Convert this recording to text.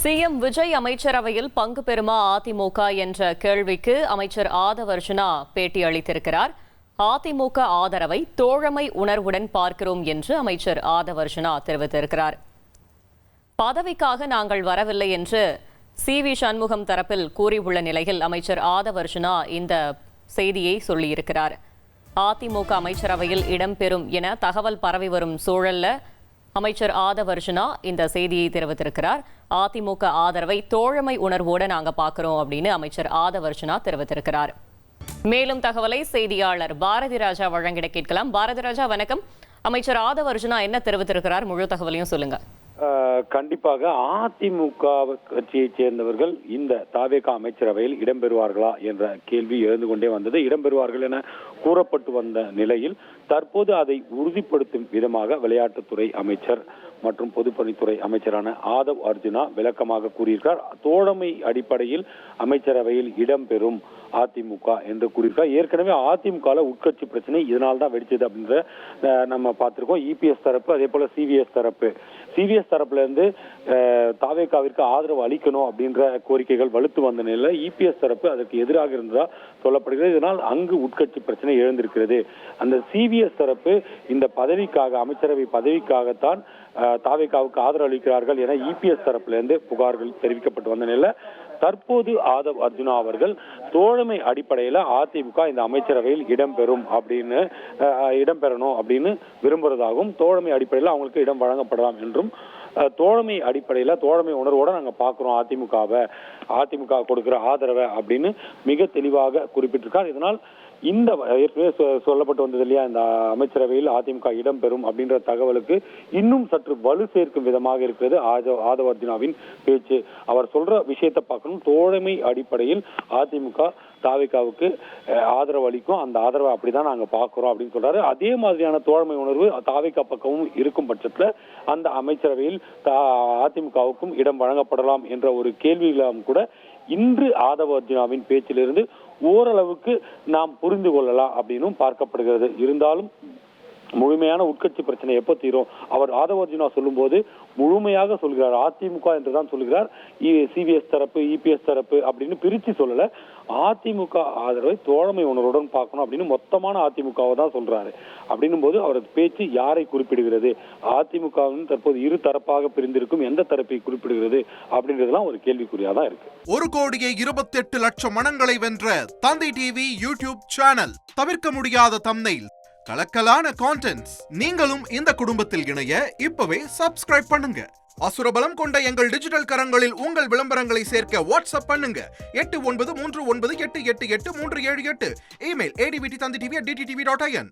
CM Vijay அமைச்சரவையில் பங்கு பெறுமா அதிமுக என்ற கேள்விக்கு அமைச்சர் ஆதவ் அர்ஜுனா பேட்டி அளித்திருக்கிறார். அதிமுக ஆதரவை தோழமை உணர்வுடன் பார்க்கிறோம் என்று அமைச்சர் ஆதவ் அர்ஜுனா தெரிவித்திருக்கிறார். பதவிக்காக நாங்கள் வரவில்லை என்று சி.வி. சண்முகம் தரப்பில் கூறியுள்ள நிலையில் அமைச்சர் ஆதவ் அர்ஜுனா இந்த செய்தியை சொல்லியிருக்கிறார். அதிமுக அமைச்சரவையில் இடம்பெறும் என தகவல் பரவி வரும் சூழல்ல அமைச்சர் ஆதவ் அர்ஜுனா இந்த செய்தியை தெரிவித்திருக்கிறார். அதிமுக ஆதரவை தோழமை உணர்வோடு நாங்க பார்க்கிறோம் அப்படின்னு அமைச்சர் ஆதவ் அர்ஜுனா தெரிவித்திருக்கிறார். மேலும் தகவலை செய்தியாளர் பாரதி ராஜா வழங்கிட கேட்கலாம். பாரதி ராஜா, வணக்கம். அமைச்சர் ஆதவ் அர்ஜுனா என்ன தெரிவித்திருக்கிறார், முழு தகவலையும் சொல்லுங்க. கண்டிப்பாக அதிமுக கட்சியைச் சேர்ந்தவர்கள் இந்த தாவேகா அமைச்சரவையில் இடம்பெறுவார்களா என்ற கேள்வி எழுந்து கொண்டே வந்தது. இடம்பெறுவார்கள் என கூறப்பட்டு வந்த நிலையில் தற்போது அதை உறுதிப்படுத்தும் விதமாக விளையாட்டுத்துறை அமைச்சர் மற்றும் பொதுப்பணித்துறை அமைச்சரான ஆதவ் அர்ஜுனா விளக்கமாக கூறியிருக்கார். தோழமை அடிப்படையில் அமைச்சரவையில் இடம்பெறும் அதிமுக என்று கூறியிருக்கார். ஏற்கனவே அதிமுக உட்கட்சி பிரச்சனை இதனால தான் வெடிச்சது அப்படின்ற நம்ம பார்த்திருக்கோம். இபிஎஸ் தரப்பு, அதே போல சிவிஎஸ் தரப்பு. சிவிஎஸ் தரப்புல இருந்து தாவேகாவிற்கு ஆதரவு அளிக்கணும் அப்படின்ற கோரிக்கைகள் வலுத்து வந்த நிலையில் இபிஎஸ் தரப்பு அதற்கு எதிராக இருந்ததா சொல்லப்படுகிறது. இதனால் அங்கு உட்கட்சி பிரச்சனை எழுந்திருக்கிறது. அந்த சிவிஎஸ் தரப்பு இந்த பதவிக்காக, அமைச்சரவை பதவிக்காகத்தான் தாவேகாவுக்கு ஆதரவு அளிக்கிறார்கள் என இபிஎஸ் தரப்புல இருந்து புகார்கள் தெரிவிக்கப்பட்டு வந்த நிலையில் தற்போது ஆதவ் அர்ஜுனா அவர்கள் தோழமை அடிப்படையில் அதிமுக இந்த அமைச்சரவையில் இடம்பெறணும் அப்படின்னு விரும்புறதாகவும், தோழமை அடிப்படையில் அவங்களுக்கு இடம் வழங்கப்படலாம் என்றும், தோழமை அடிப்படையில் தோழமை உணர்வோட நாங்க பாக்குறோம் அதிமுக கொடுக்கிற ஆதரவை அப்படின்னு மிக தெளிவாக குறிப்பிட்டிருக்கார். இதனால் இந்த ஏற்கனவே சொல்லப்பட்டு வந்தது இல்லையா, இந்த அமைச்சரவையில் அதிமுக இடம்பெறும் அப்படின்ற தகவலுக்கு இன்னும் சற்று வலு சேர்க்கும் விதமாக இருக்கிறது ஆதவ் அர்ஜுனாவின் பேச்சு. அவர் சொல்ற விஷயத்தை பார்க்கணும். தோழமை அடிப்படையில் அதிமுக தாவேகாவுக்கு ஆதரவு அளிக்கும், அந்த ஆதரவை அப்படிதான் நாங்க பாக்குறோம் அப்படின்னு சொல்றாரு. அதே மாதிரியான தோழமை உணர்வு தாவேகா பக்கமும் இருக்கும் பட்சத்துல அந்த அமைச்சரவையில் அதிமுகவுக்கும் இடம் வழங்கப்படலாம் என்ற ஒரு கேள்விகளும் கூட இன்று ஆதவ் அர்ஜுனாவின் பேச்சிலிருந்து ஓரளவுக்கு நாம் புரிந்து கொள்ளலாம் அப்படின்னும் பார்க்கப்படுகிறது. இருந்தாலும் முழுமையான உட்கட்சி பிரச்சனை எப்போ தீரும்? அவர் ஆதவ் அர்ஜுனா சொல்லும் போது முழுமையாக சொல்கிறார். அதிமுக என்றுதான் சொல்கிறார். சிவிஎஸ் தரப்பு, இபிஎஸ் தரப்பு அப்படின்னு பிரிச்சு சொல்லல. அதிமுக ஆதரவை தோழமை உணர்வுடன் பார்க்கணும் அப்படின்னு மொத்தமான அதிமுகவை தான் சொல்றாரு. அப்படின்னும் போது அவரது பேச்சு யாரை குறிப்பிடுகிறது? அதிமுகவின் தற்போது இரு தரப்பாக பிரிந்திருக்கும் எந்த தரப்பை குறிப்பிடுகிறது அப்படின்றதுலாம் ஒரு கேள்விக்குறியாதான் இருக்கு. 1,28,00,000 மனங்களை வென்ற தந்தி டிவி யூடியூப் சேனல். தவிர்க்க முடியாத தம்ப்நெயில், கலக்கலான கான்டென்ட்ஸ். நீங்களும் இந்த குடும்பத்தில் இணைய இப்பவே சப்ஸ்கிரைப் பண்ணுங்க. அசுரபலம் கொண்ட எங்கள் டிஜிட்டல் கரங்களில் உங்கள் விளம்பரங்களை சேர்க்க வாட்ஸ்அப் பண்ணுங்க. 8939888838. Email advttv@dttv.in.